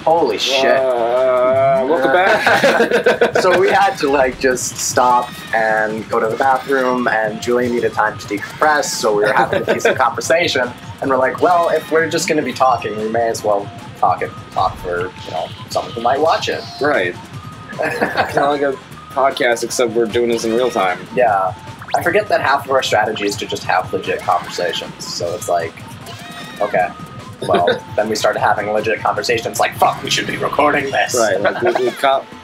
Holy shit. Welcome back. So we had to like just stop and go to the bathroom, and Julian needed time to decompress, so we were having a decent conversation, and we're like, well, if we're just going to be talking, we may as well talk for, you know, someone who might watch it. Right. Kind of like a podcast, except we're doing this in real time. Yeah. I forget that half of our strategy is to just have legit conversations, so it's like, okay. Well, then we started having legit conversations like, fuck, we should be recording this. Right,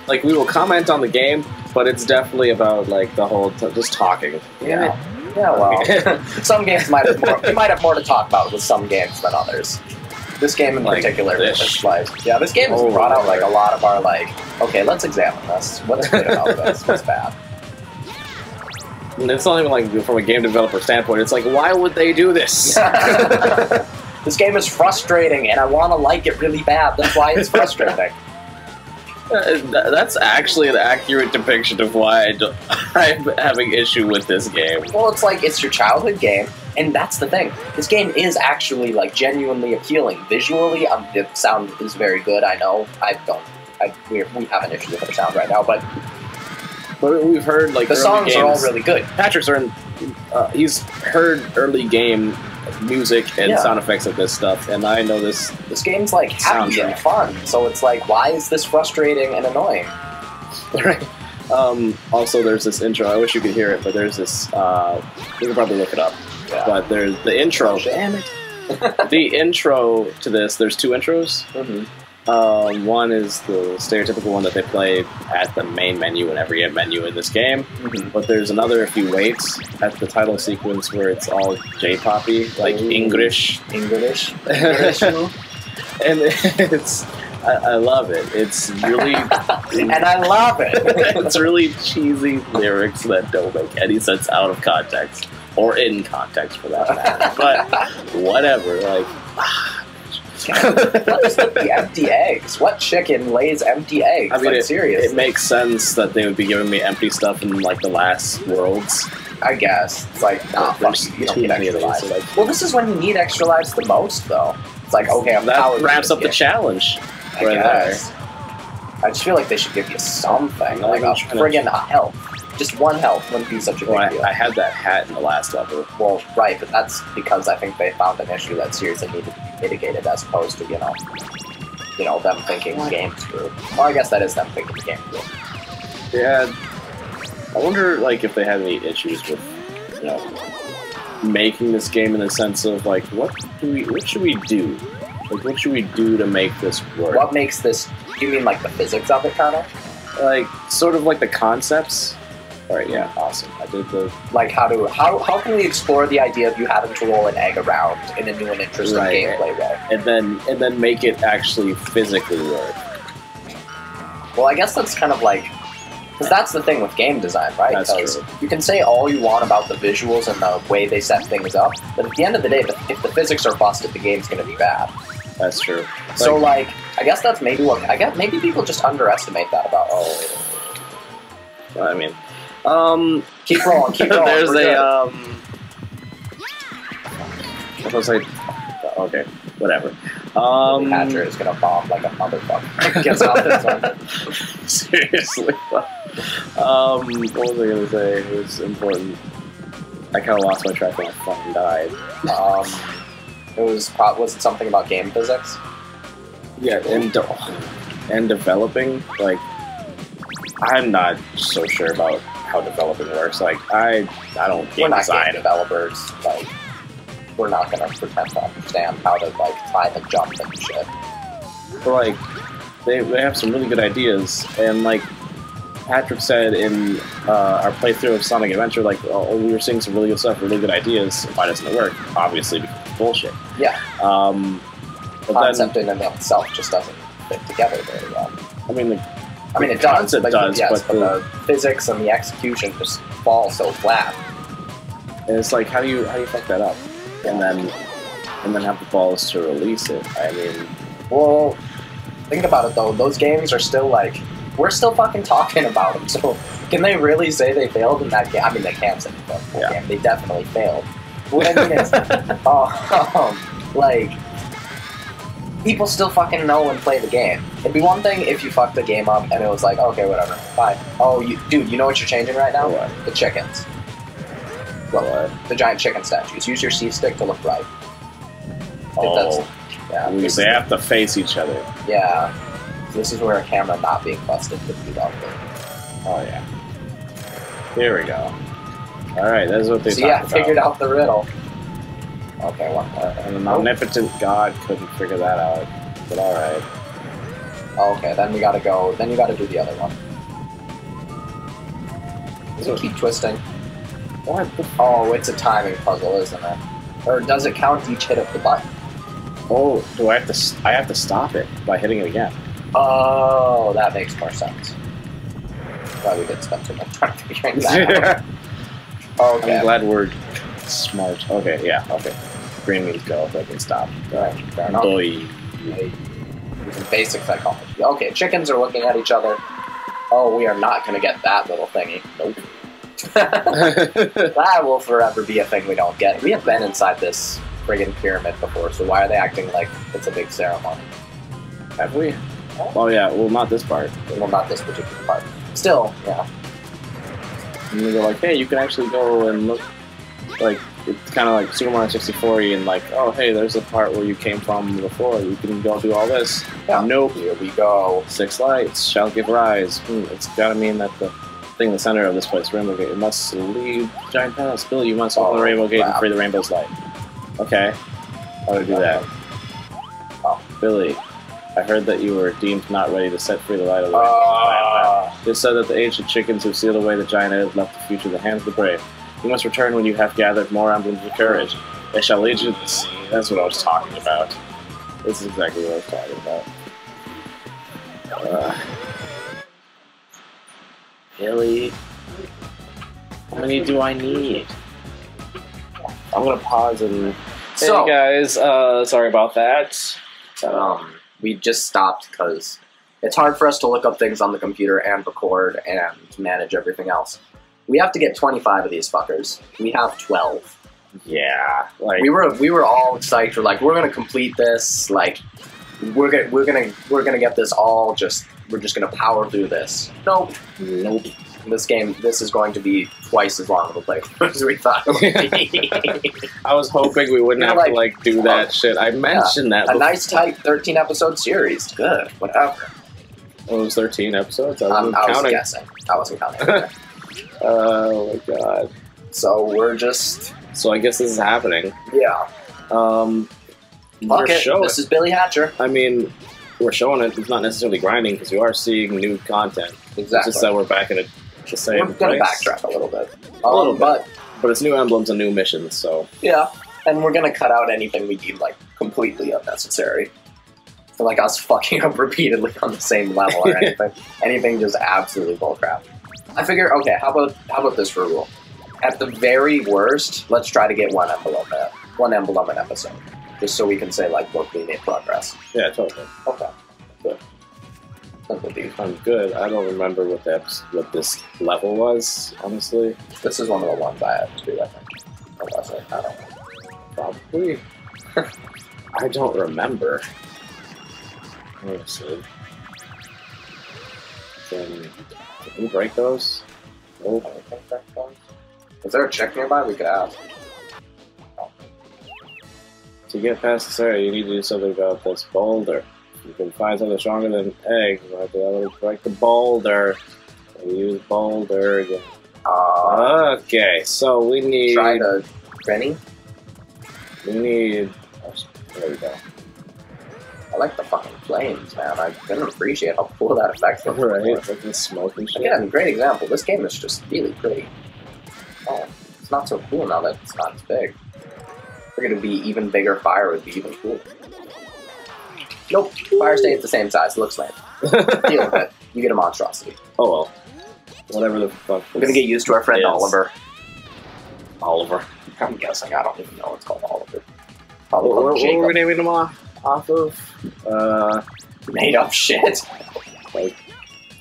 like we will comment on the game, but it's definitely about like the whole just talking. Yeah. Yeah, well, some games might have more to talk about with some games than others. This game in particular, this game has brought out like a lot of our like, okay, let's examine this. What's good about this? What's bad? And it's not even like from a game developer standpoint. It's like, why would they do this? This game is frustrating, and I want to like it really bad. That's why it's frustrating. That's actually an accurate depiction of why I'm having issue with this game. Well, it's like, it's your childhood game, and that's the thing. This game is actually, like, genuinely appealing. Visually, the sound is very good, I know. We have an issue with the sound right now, but we've heard, like, the songs games. Are all really good. Patrick's he's heard early game music and sound effects of this stuff, and I know this game's like happy and fun, so it's like, why is this frustrating and annoying? Right. Also, there's this intro. I wish you could hear it, but there's this. You can probably look it up. Yeah. But there's the intro. Damn it. The intro to this. There's two intros. Mm-hmm. One is the stereotypical one that they play at the main menu in every menu in this game. Mm-hmm. But there's another, if you wait, at the title sequence where it's all J-poppy, like English. And it's... I love it. It's really... and I love it. It's really cheesy lyrics that don't make any sense out of context. Or in context, for that matter. But whatever, like... What is with the empty eggs? What chicken lays empty eggs? I mean, like, seriously. It makes sense that they would be giving me empty stuff in, like, the last worlds. I guess. It's like, nah, fuck you don't need extra lives. So, like, well, this is when you need extra lives the most, though. It's like, okay, I'm that wraps up the challenge. I guess. I just feel like they should give you something. Like a friggin' health. Just one health wouldn't be such a big deal. I had that hat in the last level. Well, right, but that's because I think they found an issue that seriously needed to be mitigated, as opposed to, you know, them thinking the game through. Well, I guess that is them thinking the game through. Yeah, I wonder, like, if they had any issues with, you know, making this game in the sense of, like, what should we do? Like, what should we do to make this work? What makes this? Do you mean like the physics of it, kind of? Like, sort of like the concepts. All right, yeah, awesome. I did the... Like, how can we explore the idea of you having to roll an egg around in a new and interesting gameplay way? And then make it actually physically work. Well, I guess that's kind of like... Because that's the thing with game design, right? That's true. You can say all you want about the visuals and the way they set things up, but at the end of the day, if the physics are busted, the game's going to be bad. That's true. So, like, I guess that's maybe what... maybe people just underestimate that about... I mean... keep rolling, keep rolling. There's what was I? Okay, whatever. Hatcher is gonna bomb like a motherfucker. Gets off this one. Seriously. What was I gonna say? It was important. I kind of lost my track when I fucking died. Was it something about game physics? Yeah, and developing. Like, I'm not so sure about how developing works. Like, I don't game design. Game developers. Like, we're not gonna pretend to understand how to like time and jump and shit. But like, they have some really good ideas, and like Patrick said in our playthrough of Sonic Adventure, like, oh, we were seeing some really good stuff, really good ideas. Why doesn't it work? Obviously, because it's bullshit. Yeah. The concept in and of itself just doesn't fit together very well. I mean, it does, but yes, but the physics and the execution just fall so flat. And it's like, how do you fuck that up? And then have the balls to release it. I mean, well, think about it though. Those games are still like, we're still fucking talking about them. So can they really say they failed in that game? I mean, they can say they failed in that game. They definitely failed. What I mean is, like, people still fucking know and play the game. It'd be one thing if you fucked the game up and it was like, okay, whatever, fine. Oh, dude, you know what you're changing right now? What? The chickens. Well, the giant chicken statues. Use your C stick to look right. Oh, yeah, they have to face each other. Yeah. This is where a camera not being busted could be lovely. Oh, yeah. Here we go. Alright, that's what they talked about. Figured out the riddle. Okay, one more. And the omnipotent god couldn't figure that out. But alright. Okay, then we gotta go. Then you gotta do the other one. Does it keep twisting? What the Oh, it's a timing puzzle, isn't it? Or does it count each hit of the button? Oh, do I have to? I have to stop it by hitting it again. Oh, that makes more sense. Why we didn't spend too much time figuring that out. Okay. I'm glad we're smart. Okay, yeah, okay. Green means go, so I can stop. Right, fair enough. Boy. Using basic psychology. Okay, chickens are looking at each other. Oh, we are not going to get that little thingy. Nope. That will forever be a thing we don't get. We have been inside this friggin' pyramid before, so why are they acting like it's a big ceremony? Have we? Oh yeah, well not this part. Well, not this particular part. Still, yeah. And they go like, hey, you can actually go and look, like, it's kind of like Super Mario 64 and like, oh hey, there's a part where you came from before, you can go do all this. Yeah. Nope. Here we go. 6 lights shall give rise. It's gotta mean that the thing in the center of this place, Rainbow Gate, it must lead the giant palace. Billy, you must open the Rainbow Gate and free the Rainbow's light. Okay. How do I do that? Oh. Billy, I heard that you were deemed not ready to set free the light of the Rainbow. It said that the ancient chickens who sealed away the giant egg left the future in the hands of the brave. You must return when you have gathered more emblems of courage. They shall lead you. That's what I was talking about. This is exactly what I was talking about. Billy, how many do I need? I'm gonna pause and. So, hey guys, sorry about that. We just stopped because it's hard for us to look up things on the computer and record and manage everything else. We have to get 25 of these fuckers. We have 12. Yeah, like we were all excited. We're like, we're gonna complete this. Like, we're gonna get this all. We're just gonna power through this. Nope. This is going to be twice as long of a playthrough as we thought it would be. I was hoping we wouldn't have to like do that shit. I mentioned that a nice tight 13 episode series. Good, whatever. It was 13 episodes. I was guessing. I wasn't counting. Oh my god. So we're just. So I guess this is happening. Yeah. Fuck it. This is Billy Hatcher. I mean, we're showing it. It's not necessarily grinding because you are seeing new content. Exactly. It's just that we're back in the same We're gonna place. backtrack a little bit. A little bit. But it's new emblems and new missions, so. Yeah. And we're gonna cut out anything we deem like completely unnecessary. So like us fucking up repeatedly on the same level or anything. Anything just absolutely bullcrap. I figure, okay, how about this for a rule? At the very worst, let's try to get one emblem an episode. Just so we can say, like, look, we made progress. Yeah, totally. Okay. Good. Simple dude. I'm good. I don't remember what this level was, honestly. This is one of the ones I had to do, I think. Or was it? I don't know. Probably. I don't remember. Let's see. Can we break those? Nope. Is there a check nearby we could ask? To get past this area, you need to do something about this boulder. You can find something stronger than eggs. You might be able to break the boulder. Use boulder again. Okay, so we need. Try the Rennie. We need. There we go. I like the fucking flames, man. I didn't appreciate how cool that effect was. Right, like the smoke and shit. Again, great example. This game is just really pretty. Oh, it's not so cool now that it's not as big. We're gonna be even bigger. Fire would be even cool. Nope, fire stays the same size. Looks lame. Deal with it. You get a monstrosity. Oh well. Whatever the fuck. We're gonna get used to our friend Oliver. Oliver. I'm guessing. I don't even know what's called Oliver. What were we naming him off of? Made up shit. Like,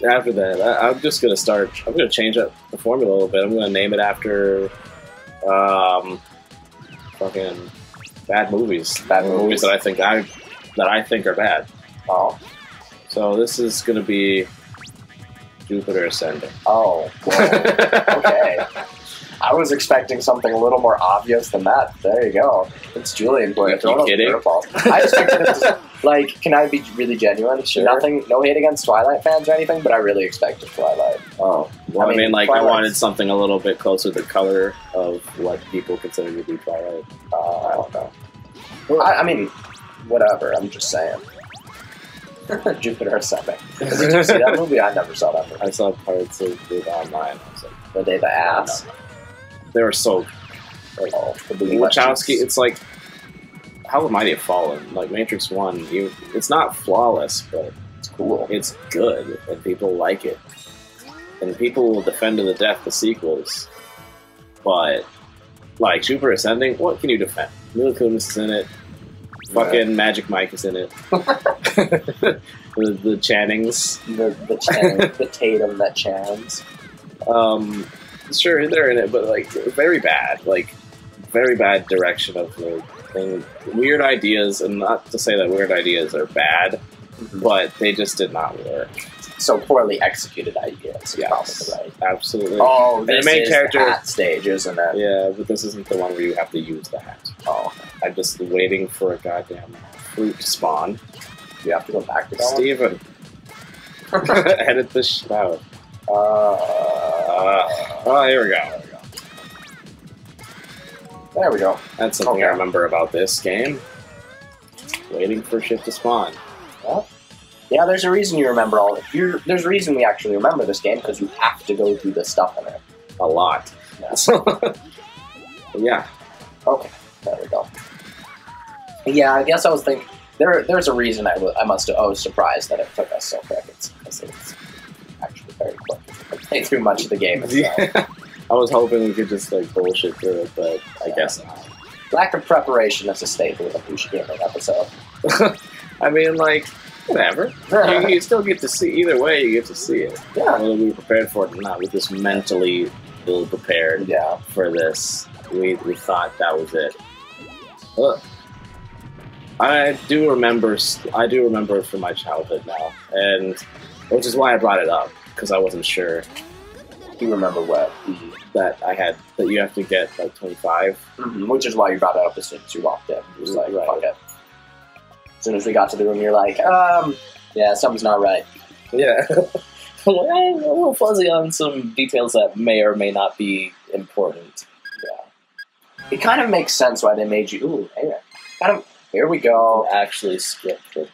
after that, I'm just gonna start. I'm gonna change up the formula a little bit. I'm gonna name it after, fucking bad movies. Bad movies that I think that I think are bad. Oh. So this is going to be Jupiter Ascending. Oh. Whoa. Okay. I was expecting something a little more obvious than that. There you go. It's Julian for it. You kidding? I expected it to, like, can I be really genuine? Sure. Nothing, no hate against Twilight fans or anything, but I really expected Twilight. Oh. Well, I mean like, Twilight's... I wanted something a little bit closer to the color of what people consider to be Twilight. I don't know. Well, I mean, whatever. I'm just saying. Jupiter Ascending. Did you see that movie? I never saw that movie. I saw parts of it online. I was like, The Day the Ass. they were so... Like, The Wachowski, it's like... How might it have fallen? Like, Matrix 1, it's not flawless, but... It's cool. It's good, and people like it. And people will defend to the death the sequels. But, like, Jupiter Ascending, what can you defend? Mila Kunis is in it. Fucking Magic Mike is in it. the Channings. The Channing, the Tatum that chans. Sure, they're in it, but, like, very bad. Like, very bad direction of the thing. Weird ideas, and not to say that weird ideas are bad, but they just did not work. So poorly executed ideas. Yes, probably right. Absolutely. Oh, this the main is character, the hat stage, isn't it? Yeah, but this isn't the one where you have to use the hat. Oh, I'm just waiting for a goddamn fruit to spawn. you have to go back to that Steven, edit this shit out. Oh, here we go. There we go. That's something Okay. I remember about this game. Waiting for shit to spawn. Yeah, there's a reason you remember all. There's a reason we actually remember this game, because you have to go through the stuff in it. A lot. Yeah. Yeah. Okay, there we go. Yeah, I guess I was thinking there's a reason I was surprised that it took us so quick. It's because it's actually very quick. I played through much of the game itself. Yeah. I was hoping we could just like bullshit through it, but I guess not. Lack of preparation is a staple of a Bushi Gaming episode. I mean, like, whatever. You still get to see, either way, you get to see it. Yeah. Whether we were prepared for it or not, we're just mentally ill-prepared for this. We thought that was it. Ugh. I do remember it from my childhood now, and which is why I brought it up, because I wasn't sure. You remember what? That you have to get like 25. Which is why you brought it up as soon as you walked in. You was like, fuck it. As soon as we got to the room, you're like, yeah, something's not right. Yeah. I'm a little fuzzy on some details that may or may not be important. Yeah. It kind of makes sense why they made you. Ooh, anyway. Here we go. Actually skip it.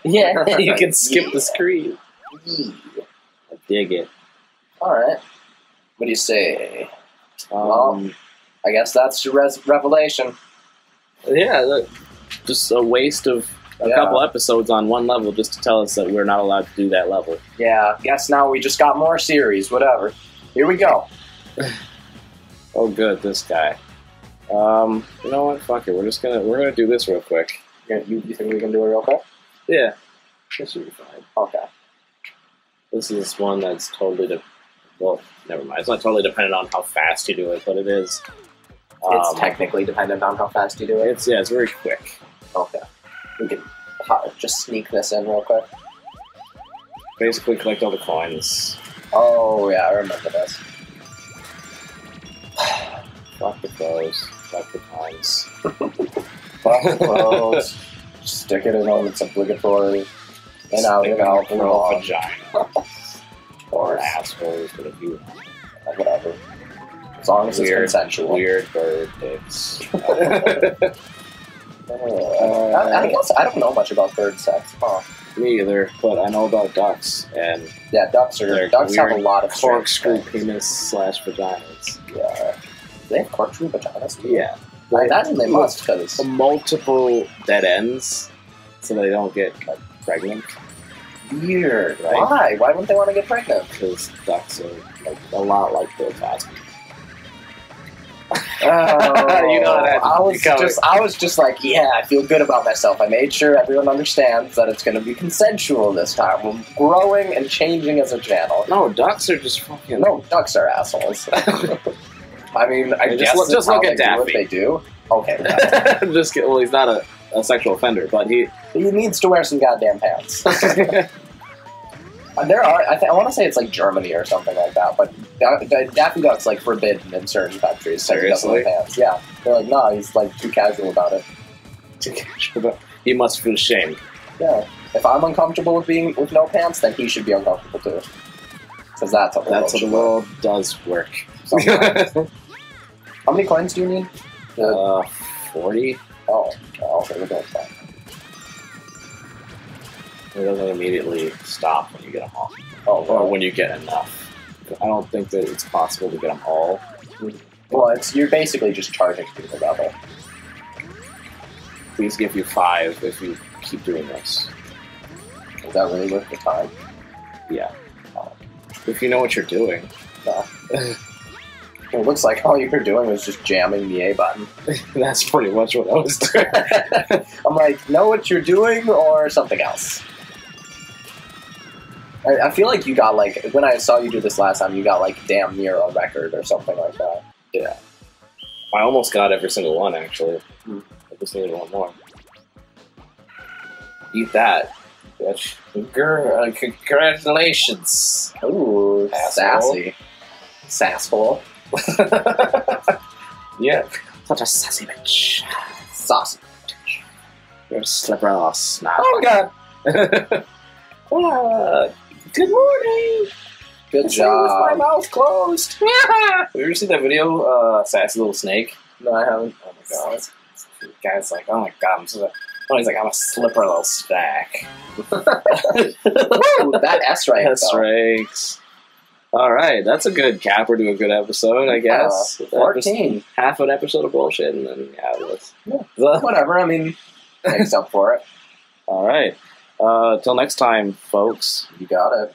Yeah, you can skip the screen. I dig it. Alright. What do you say? Well, I guess that's your revelation. Yeah, just a waste of a couple episodes on one level just to tell us that we're not allowed to do that level. Yeah, guess now we just got more series, whatever. Here we go. Oh good, this guy. You know what? Fuck it. We're gonna do this real quick. You think we can do it real quick? Yeah. This should be fine. Okay. This is one that's totally well, never mind. It's not totally dependent on how fast you do it, but it is. It's technically dependent on how fast you do it. It's very quick. Okay. We can just sneak this in real quick. Basically collect all the coins. Oh yeah, I remember this. Fuck the clothes. Fuck the coins. Fuck the clothes. Stick it in them, it's obligatory. And out Stick it out in for a vagina. Or assholes, but if you whatever. As long as it's consensual. Weird bird dicks. I guess I don't know much about bird sex. Me either, but I know about ducks, and yeah, ducks have a lot of corkscrew penis / vaginas. Yeah, they have corkscrew vaginas too. Yeah, I imagine they must, because multiple dead ends, so they don't get like pregnant. Weird. Right? Why? Why wouldn't they want to get pregnant? Because ducks are like a lot like Bill Cosby. You know that. I was just like, yeah, I feel good about myself. I made sure everyone understands that it's going to be consensual this time. We're growing and changing as a channel. No, ducks are just fucking. No, ducks are assholes. I mean, I guess just look at Daffy. Daffy. What they do. Okay. I'm just kidding. Well, he's not a. a sexual offender, but He needs to wear some goddamn pants. There are, I want to say it's like Germany or something like that, but Daffy Duck's like forbidden in certain countries. Seriously? Pants. Yeah, they're like, nah, he's like too casual about it. He must feel ashamed. Yeah, if I'm uncomfortable with being with no pants, then he should be uncomfortable too. Because that's how the world does work. How many coins do you need? 40. Oh, okay, we're doing fine. It doesn't immediately stop when you get them all. Oh, or when you get enough. I don't think that it's possible to get them all. Well, you're basically just charging people that way. Please give you 5 if you keep doing this. Is that really worth the time? Yeah. If you know what you're doing. No. It looks like all you were doing was just jamming the A button. That's pretty much what I was doing. I'm like, know what you're doing or something else. I feel like you got like, when I saw you do this last time, you got like damn near a record or something like that. Yeah. I almost got every single one, actually. I just needed one more. Eat that, bitch. Congratulations. Ooh, Asshole. sassy. Sasshole. Yeah. Such a sassy bitch. Saucy. You're a slipper on snap. Oh, God. Good morning. Good With job. my mouth closed. Have you ever seen that video, Sassy Little Snake? No, I haven't. Oh my god. The guy's like, oh my god, he's like, I'm a slipper little snack. Woo, that S rank. That's right. Alright, that's a good capper to a good episode, I guess. 14. Half an episode of bullshit, and then, yeah, it was. Whatever, I mean, makes up for it. Alright. Till next time, folks. You got it.